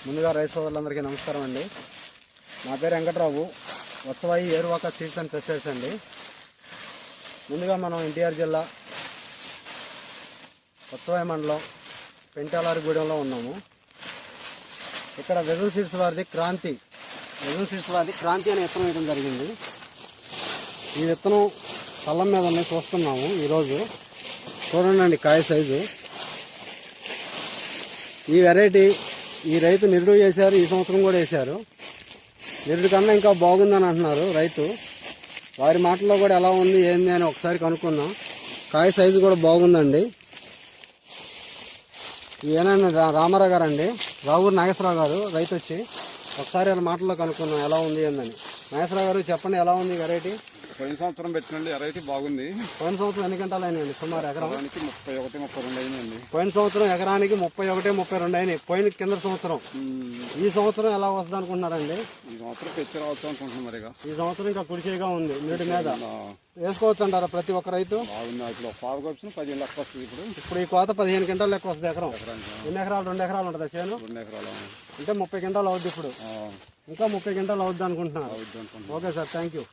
ముందుగా రైతు సోదరులందరికీ నమస్కారం అండి. నా పేరు వెంకట్రావు. వత్సవాయి ఏరువాక సీడ్స్ అండ్ పెస్టిసైడ్స్ అండి. ముందుగా మనం ఎన్టీఆర్ జిల్లా వత్సవాయి మండలం పెంటాలారిగూడెంలో ఉన్నాము. ఇక్కడ విజన్ సీడ్స్ వారిది క్రాంతి అనే విత్తనం వేయడం జరిగింది. ఈ విత్తనం కళ్ళం మీద చూస్తున్నాము ఈరోజు. చూడండి కాయ సైజు. ఈ వెరైటీ ఈ రైతు నిరుడు చేశారు, ఈ సంవత్సరం కూడా వేశారు. నిరుడు కన్నా ఇంకా బాగుందని అంటున్నారు రైతు. వారి మాటల్లో కూడా ఎలా ఉంది ఏంది అని ఒకసారి కనుక్కుందాం. కాయ సైజు కూడా బాగుందండి. ఈయనండి రామారావు గారు అండి, రావూరు నాగేశ్వరరావు గారు రైతు వచ్చి. ఒకసారి వాళ్ళ మాటల్లో కనుక్కుందాం ఎలా ఉంది ఏందని. నాగేశ్వరరావు గారు చెప్పండి, ఎలా ఉంది వెరైటీ? పోయిన సంవత్సరం పెట్టినండి వెరైటీ బాగుంది. పోయిన సంవత్సరం ఎన్ని గంటలు అయినాయండి? సుమారు ఎకరానికి 31-32 అయిందండి. పోయిన సంవత్సరం ఎకరానికి 31-32 అయినాయి. పోయిన కింద సంవత్సరం. ఈ సంవత్సరం ఎలా వస్తుంది అనుకుంటున్నారండి? ఈ సంవత్సరం తెచ్చి రావచ్చు అనుకుంటున్నాం. మరిగా ఈ సంవత్సరం ఇంకా కుడిచేగా ఉంది. నీటి మీద వేసుకోవచ్చు అంటారా ప్రతి ఒక్క రైతు? బాగుంది. ఇప్పుడు పావు కప్పిన 15 లెక్క వస్తుంది. ఇప్పుడు ఈ కోత 15 క్వింటాలు లెక్క వస్తుంది ఎకరం. ఎన్ని ఎకరాలు? 2 ఎకరాలు ఉంటుంది చేను. 2 ఎకరాలు అంటే 30 క్వింటాలు అవుద్ది. ఇప్పుడు ఇంకా 30 క్వింటాలు అవుద్ది అనుకుంటున్నారు. Okay sir, thank you.